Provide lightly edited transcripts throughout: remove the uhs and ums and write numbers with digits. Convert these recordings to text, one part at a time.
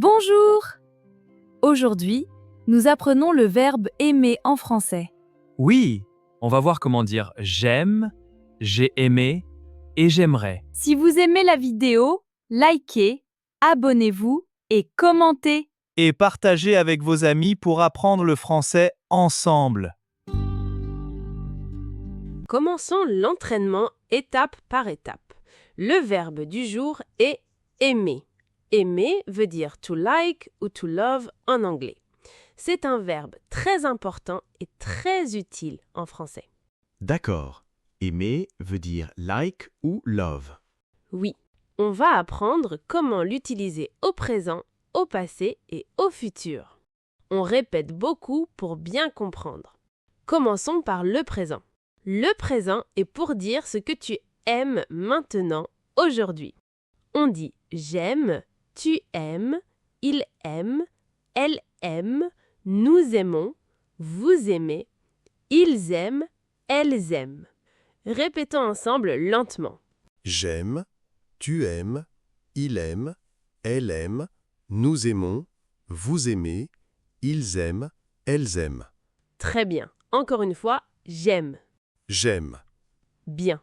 Bonjour! Aujourd'hui, nous apprenons le verbe aimer en français. Oui, on va voir comment dire j'aime, j'ai aimé et j'aimerais. Si vous aimez la vidéo, likez, abonnez-vous et commentez. Et partagez avec vos amis pour apprendre le français ensemble. Commençons l'entraînement étape par étape. Le verbe du jour est aimer. Aimer veut dire to like ou to love en anglais. C'est un verbe très important et très utile en français. D'accord. Aimer veut dire like ou love. Oui, on va apprendre comment l'utiliser au présent, au passé et au futur. On répète beaucoup pour bien comprendre. Commençons par le présent. Le présent est pour dire ce que tu aimes maintenant, aujourd'hui. On dit j'aime, tu aimes, il aime, elle aime, nous aimons, vous aimez, ils aiment, elles aiment. Répétons ensemble lentement. J'aime, tu aimes, il aime, elle aime, nous aimons, vous aimez, ils aiment, elles aiment. Très bien. Encore une fois, j'aime. J'aime. Bien.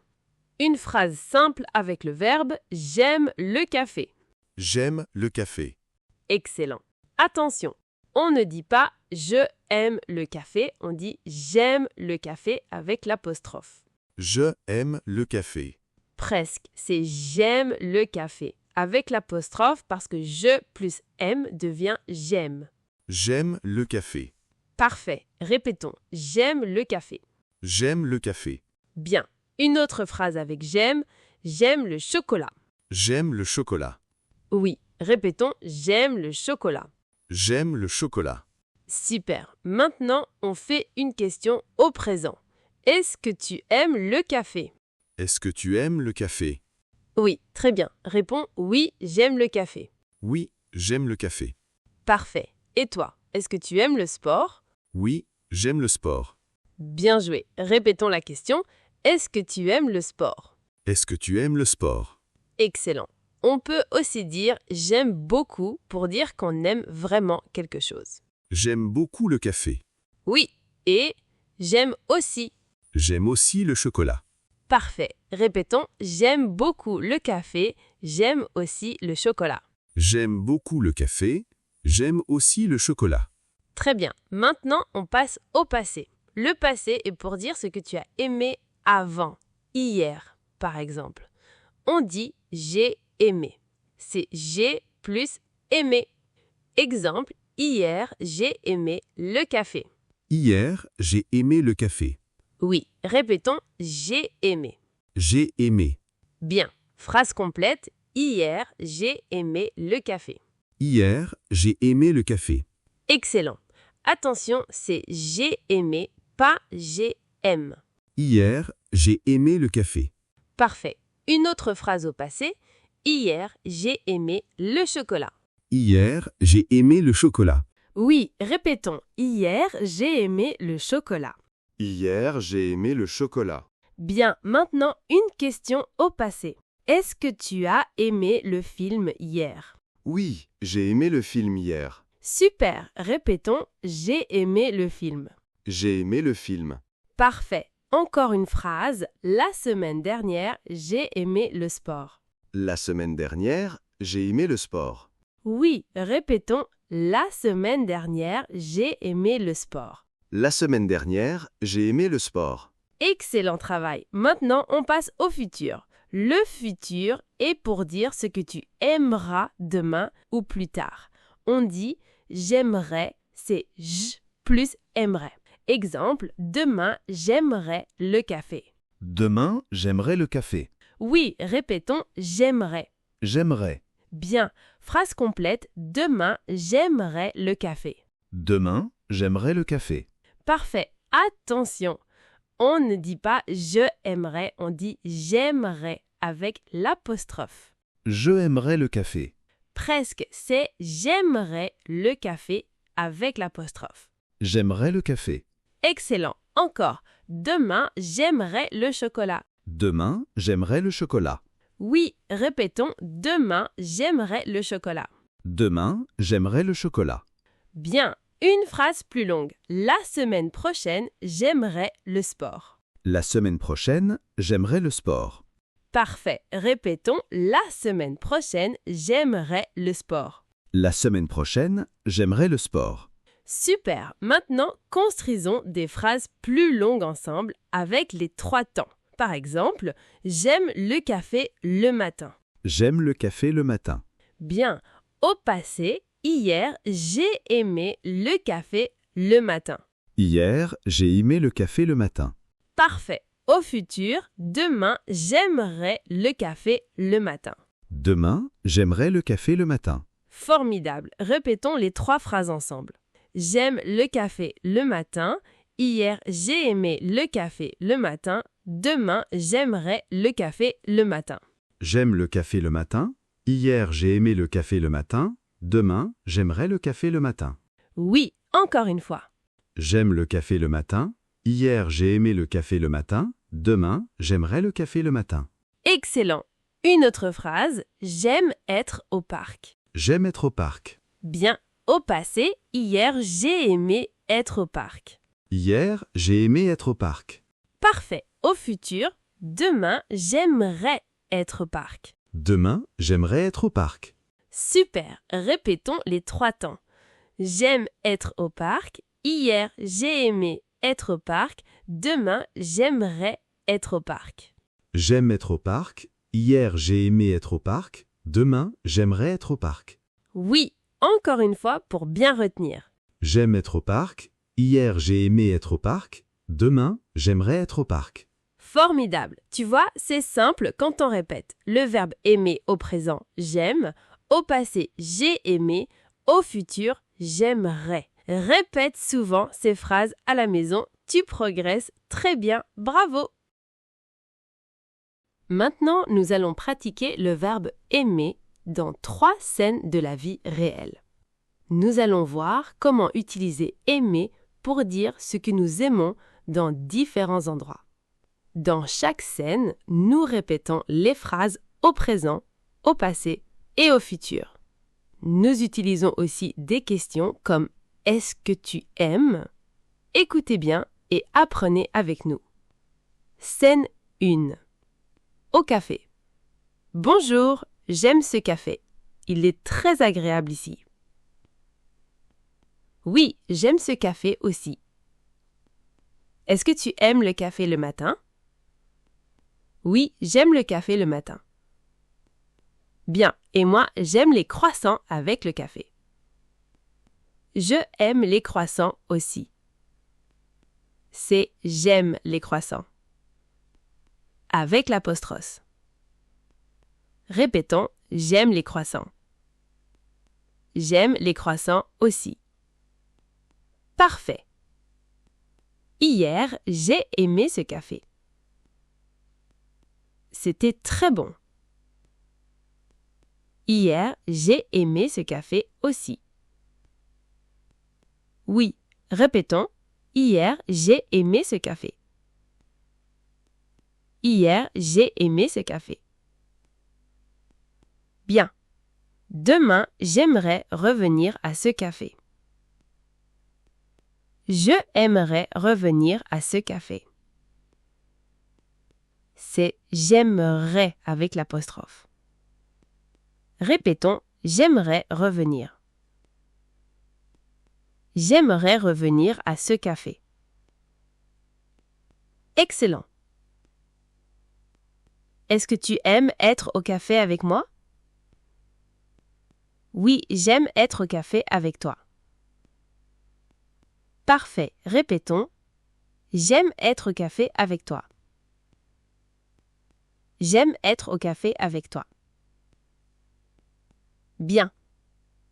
Une phrase simple avec le verbe j'aime le café. J'aime le café. Excellent. Attention, on ne dit pas je aime le café, on dit j'aime le café avec l'apostrophe. Je aime le café. Presque, c'est j'aime le café avec l'apostrophe parce que je plus aime devient j'aime. J'aime le café. Parfait. Répétons, j'aime le café. J'aime le café. Bien. Une autre phrase avec j'aime le chocolat. J'aime le chocolat. Oui, répétons, j'aime le chocolat. J'aime le chocolat. Super. Maintenant, on fait une question au présent. Est-ce que tu aimes le café? Est-ce que tu aimes le café? Oui, très bien. Réponds oui, j'aime le café. Oui, j'aime le café. Parfait. Et toi, est-ce que tu aimes le sport? Oui, j'aime le sport. Bien joué. Répétons la question. Est-ce que tu aimes le sport? Est-ce que tu aimes le sport? Excellent. On peut aussi dire j'aime beaucoup pour dire qu'on aime vraiment quelque chose. J'aime beaucoup le café. Oui, et j'aime aussi. J'aime aussi le chocolat. Parfait. Répétons j'aime beaucoup le café, j'aime aussi le chocolat. J'aime beaucoup le café. J'aime aussi le chocolat. Très bien. Maintenant, on passe au passé. Le passé est pour dire ce que tu as aimé avant, hier, par exemple. On dit j'ai aimé. C'est j'ai plus aimé. Exemple, hier, j'ai aimé le café. Hier, j'ai aimé le café. Oui, répétons j'ai aimé. J'ai aimé. Bien. Phrase complète. Hier, j'ai aimé le café. Hier, j'ai aimé le café. Excellent. Attention, c'est j'ai aimé, pas j'aime. Hier, j'ai aimé le café. Parfait. Une autre phrase au passé. Hier, j'ai aimé le chocolat. Hier, j'ai aimé le chocolat. Oui, répétons. Hier, j'ai aimé le chocolat. Hier, j'ai aimé le chocolat. Bien, maintenant, une question au passé. Est-ce que tu as aimé le film hier? Oui, j'ai aimé le film hier. Super, répétons. J'ai aimé le film. J'ai aimé le film. Parfait. Encore une phrase. La semaine dernière, j'ai aimé le sport. La semaine dernière, j'ai aimé le sport. Oui, répétons. La semaine dernière, j'ai aimé le sport. La semaine dernière, j'ai aimé le sport. Excellent travail. Maintenant, on passe au futur. Le futur est pour dire ce que tu aimeras demain ou plus tard. On dit j'aimerais, c'est j plus aimerais. Exemple, demain, j'aimerais le café. Demain, j'aimerais le café. Oui, répétons j'aimerais. J'aimerais. Bien. Phrase complète, demain, j'aimerais le café. Demain, j'aimerais le café. Parfait. Attention, on ne dit pas je aimerais, on dit j'aimerais avec l'apostrophe. Je aimerais le café. Presque, c'est j'aimerais le café avec l'apostrophe. J'aimerais le café. Excellent. Encore. Demain, j'aimerais le chocolat. Demain, j'aimerais le chocolat. Oui, répétons. Demain, j'aimerais le chocolat. Demain, j'aimerais le chocolat. Bien, une phrase plus longue. La semaine prochaine, j'aimerais le sport. La semaine prochaine, j'aimerais le sport. Parfait. Répétons, la semaine prochaine, j'aimerais le sport. La semaine prochaine, j'aimerais le sport. Super. Maintenant, construisons des phrases plus longues ensemble avec les 3 temps. Par exemple, j'aime le café le matin. J'aime le café le matin. Bien. Au passé, hier, j'ai aimé le café le matin. Hier, j'ai aimé le café le matin. Parfait. Au futur, demain, j'aimerais le café le matin. Demain, j'aimerais le café le matin. Formidable. Répétons les 3 phrases ensemble. J'aime le café le matin. Hier, j'ai aimé le café le matin. Demain, j'aimerais le café le matin. J'aime le café le matin. Hier, j'ai aimé le café le matin. Demain, j'aimerais le café le matin. Oui, encore une fois. J'aime le café le matin. Hier, j'ai aimé le café le matin. Demain, j'aimerais le café le matin. Excellent. Une autre phrase. J'aime être au parc. J'aime être au parc. Bien. Au passé, hier, j'ai aimé être au parc. Hier, j'ai aimé être au parc. Parfait. Au futur, demain, j'aimerais être au parc. Demain, j'aimerais être au parc. Super. Répétons les 3 temps. J'aime être au parc. Hier, j'ai aimé être au parc. Demain, j'aimerais être au parc. J'aime être au parc. Hier, j'ai aimé être au parc. Demain, j'aimerais être au parc. Oui, encore une fois pour bien retenir. J'aime être au parc. Hier, j'ai aimé être au parc. Demain, j'aimerais être au parc. Formidable. Tu vois, c'est simple quand on répète. Le verbe aimer au présent, j'aime. Au passé, j'ai aimé. Au futur, j'aimerais. Répète souvent ces phrases à la maison. Tu progresses très bien. Bravo! Maintenant, nous allons pratiquer le verbe aimer dans 3 scènes de la vie réelle. Nous allons voir comment utiliser aimer pour dire ce que nous aimons dans différents endroits. Dans chaque scène, nous répétons les phrases au présent, au passé et au futur. Nous utilisons aussi des questions comme « Est-ce que tu aimes ?» Écoutez bien et apprenez avec nous. Scène 1. Au café. Bonjour, j'aime ce café. Il est très agréable ici. Oui, j'aime ce café aussi. Est-ce que tu aimes le café le matin? Oui, j'aime le café le matin. Bien, et moi, j'aime les croissants avec le café. Je aime les croissants aussi. C'est j'aime les croissants. Avec l'apostrophe. Répétons, j'aime les croissants. J'aime les croissants aussi. Parfait. Hier, j'ai aimé ce café. C'était très bon. Hier, j'ai aimé ce café aussi. Oui, répétons. Hier, j'ai aimé ce café. Hier, j'ai aimé ce café. Bien. Demain, j'aimerais revenir à ce café. Je aimerais revenir à ce café. C'est j'aimerais avec l'apostrophe. Répétons, j'aimerais revenir. J'aimerais revenir à ce café. Excellent. Est-ce que tu aimes être au café avec moi? Oui, j'aime être au café avec toi. Parfait. Répétons. J'aime être au café avec toi. J'aime être au café avec toi. Bien.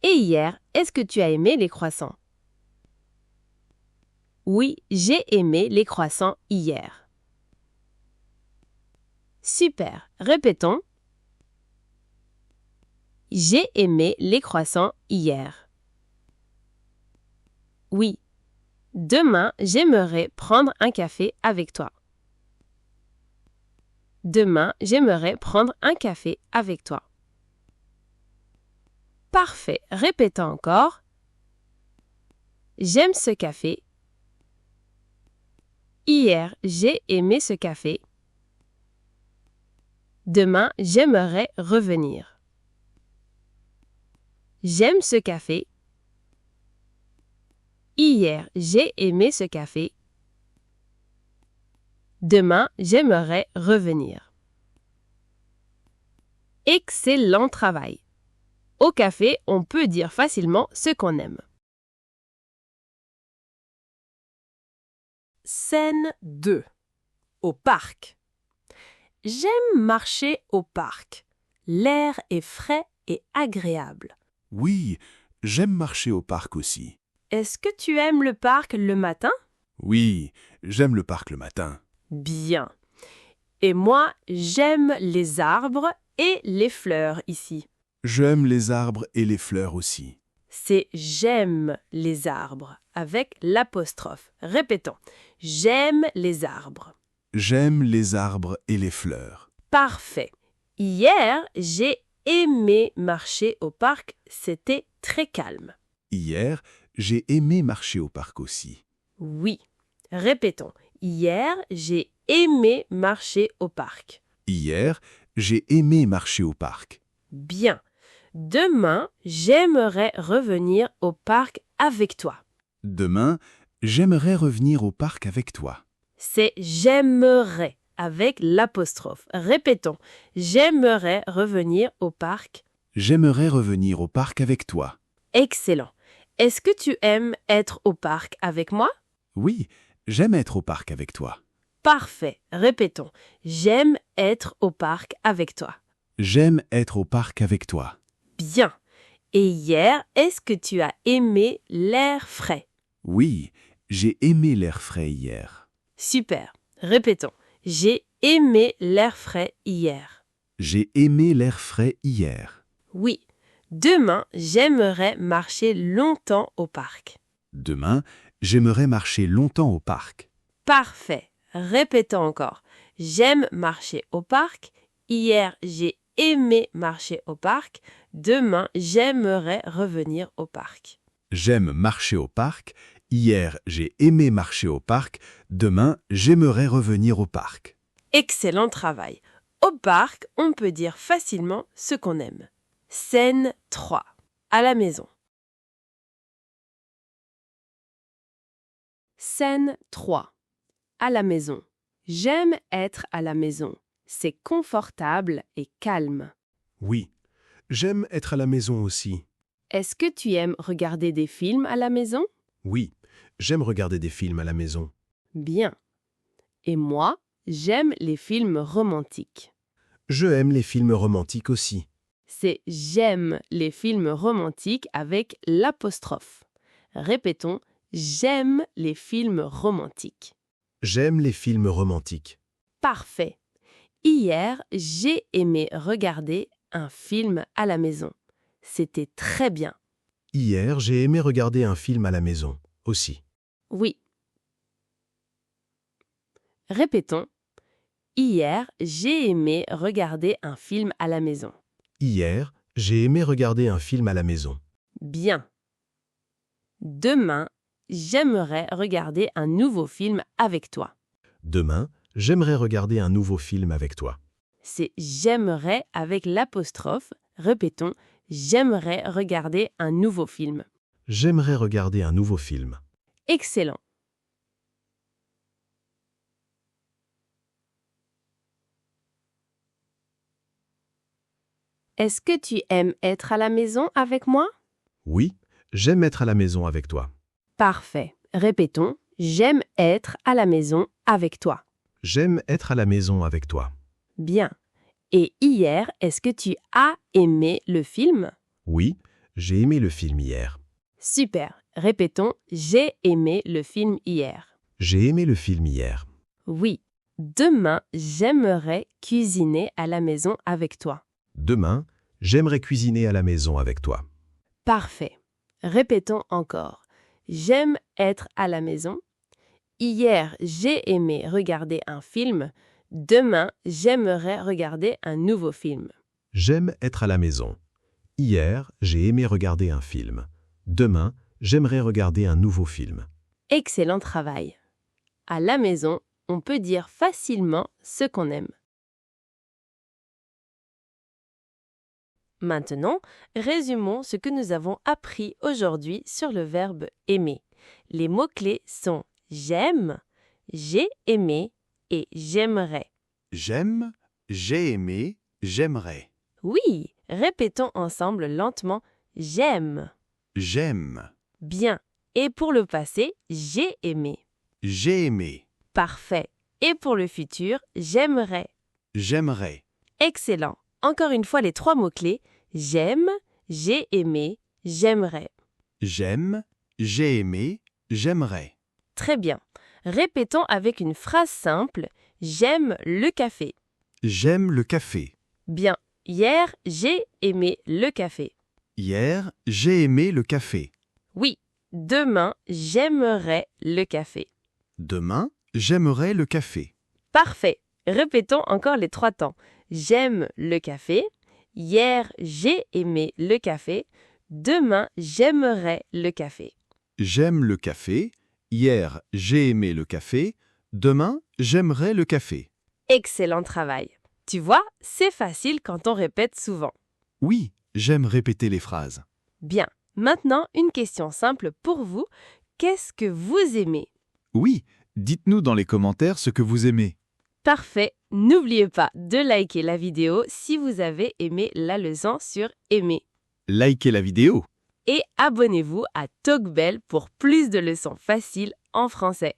Et hier, est-ce que tu as aimé les croissants? Oui, j'ai aimé les croissants hier. Super. Répétons. J'ai aimé les croissants hier. Oui. Demain, j'aimerais prendre un café avec toi. Demain, j'aimerais prendre un café avec toi. Parfait. Répétons encore. J'aime ce café. Hier, j'ai aimé ce café. Demain, j'aimerais revenir. J'aime ce café. Hier, j'ai aimé ce café. Demain, j'aimerais revenir. Excellent travail. Au café, on peut dire facilement ce qu'on aime. Scène 2. Au parc. J'aime marcher au parc. L'air est frais et agréable. Oui, j'aime marcher au parc aussi. Est-ce que tu aimes le parc le matin? Oui, j'aime le parc le matin. Bien. Et moi, j'aime les arbres et les fleurs ici. J'aime les arbres et les fleurs aussi. C'est j'aime les arbres avec l'apostrophe. Répétons. J'aime les arbres. J'aime les arbres et les fleurs. Parfait. Hier, j'ai aimé marcher au parc. C'était très calme. Hier, j'ai aimé marcher au parc aussi. Oui. Répétons. Hier, j'ai aimé marcher au parc. Hier, j'ai aimé marcher au parc. Bien. Demain, j'aimerais revenir au parc avec toi. Demain, j'aimerais revenir au parc avec toi. C'est j'aimerais avec l'apostrophe. Répétons. J'aimerais revenir au parc. J'aimerais revenir au parc avec toi. Excellent. Est-ce que tu aimes être au parc avec moi? Oui, j'aime être au parc avec toi. Parfait. Répétons. J'aime être au parc avec toi. J'aime être au parc avec toi. Bien. Et hier, est-ce que tu as aimé l'air frais? Oui, j'ai aimé l'air frais hier. Super. Répétons. J'ai aimé l'air frais hier. J'ai aimé l'air frais hier. Oui. Demain, j'aimerais marcher longtemps au parc. Demain, j'aimerais marcher longtemps au parc. Parfait. Répétons encore. J'aime marcher au parc. Hier, j'ai aimé marcher au parc. Demain, j'aimerais revenir au parc. J'aime marcher au parc. Hier, j'ai aimé marcher au parc. Demain, j'aimerais revenir au parc. Excellent travail. Au parc, on peut dire facilement ce qu'on aime. Scène 3. À la maison. Scène 3. À la maison. J'aime être à la maison. C'est confortable et calme. Oui, j'aime être à la maison aussi. Est-ce que tu aimes regarder des films à la maison? Oui, j'aime regarder des films à la maison. Bien. Et moi, j'aime les films romantiques. Je aime les films romantiques aussi. C'est j'aime les films romantiques avec l'apostrophe. Répétons, j'aime les films romantiques. J'aime les films romantiques. Parfait. Hier, j'ai aimé regarder un film à la maison. C'était très bien. Hier, j'ai aimé regarder un film à la maison aussi. Oui. Répétons. Hier, j'ai aimé regarder un film à la maison. Hier, j'ai aimé regarder un film à la maison. Bien. Demain, j'aimerais regarder un nouveau film avec toi. Demain, j'aimerais regarder un nouveau film avec toi. C'est j'aimerais avec l'apostrophe. Répétons, j'aimerais regarder un nouveau film. J'aimerais regarder un nouveau film. Excellent. Est-ce que tu aimes être à la maison avec moi? Oui, j'aime être à la maison avec toi. Parfait. Répétons, j'aime être à la maison avec toi. J'aime être à la maison avec toi. Bien. Et hier, est-ce que tu as aimé le film? Oui, j'ai aimé le film hier. Super. Répétons, j'ai aimé le film hier. J'ai aimé le film hier. Oui. Demain, j'aimerais cuisiner à la maison avec toi. Demain, j'aimerais cuisiner à la maison avec toi. Parfait. Répétons encore. J'aime être à la maison. Hier, j'ai aimé regarder un film. Demain, j'aimerais regarder un nouveau film. J'aime être à la maison. Hier, j'ai aimé regarder un film. Demain, j'aimerais regarder un nouveau film. Excellent travail. À la maison, on peut dire facilement ce qu'on aime. Maintenant, résumons ce que nous avons appris aujourd'hui sur le verbe aimer. Les mots-clés sont j'aime, j'ai aimé et j'aimerais. J'aime, j'ai aimé, j'aimerais. Oui, répétons ensemble lentement j'aime. J'aime, Bien. Et pour le passé, j'ai aimé. j'ai aimé, Parfait. Et pour le futur, j'aimerais. j'aimerais. Excellent. Encore une fois les 3 mots-clés. J'aime, j'ai aimé, j'aimerais. J'aime, j'ai aimé, j'aimerais. Très bien. Répétons avec une phrase simple. J'aime le café. J'aime le café. Bien. Hier, j'ai aimé le café. Hier, j'ai aimé le café. Oui. Demain, j'aimerais le café. Demain, j'aimerais le café. Parfait. Répétons encore les 3 temps. J'aime le café. Hier, j'ai aimé le café. Demain, j'aimerais le café. J'aime le café. Hier, j'ai aimé le café. Demain, j'aimerais le café. Excellent travail. Tu vois, c'est facile quand on répète souvent. Oui, j'aime répéter les phrases. Bien. Maintenant, une question simple pour vous. Qu'est-ce que vous aimez? Oui, dites-nous dans les commentaires ce que vous aimez. Parfait. N'oubliez pas de liker la vidéo si vous avez aimé la leçon sur aimer. Likez la vidéo. Et abonnez-vous à TalkBell pour plus de leçons faciles en français.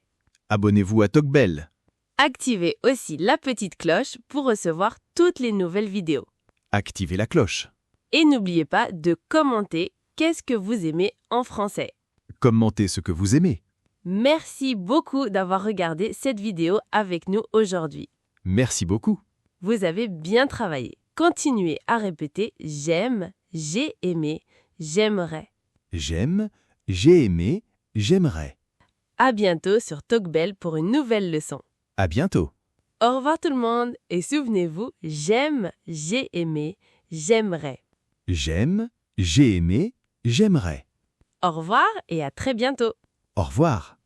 Abonnez-vous à TalkBell. Activez aussi la petite cloche pour recevoir toutes les nouvelles vidéos. Activez la cloche. Et n'oubliez pas de commenter qu'est-ce que vous aimez en français. Commentez ce que vous aimez. Merci beaucoup d'avoir regardé cette vidéo avec nous aujourd'hui. Merci beaucoup. Vous avez bien travaillé. Continuez à répéter j'aime, j'ai aimé, j'aimerais. J'aime, j'ai aimé, j'aimerais. À bientôt sur TalkBell pour une nouvelle leçon. À bientôt. Au revoir tout le monde et souvenez-vous, j'aime, j'ai aimé, j'aimerais. J'aime, j'ai aimé, j'aimerais. Au revoir et à très bientôt. Au revoir.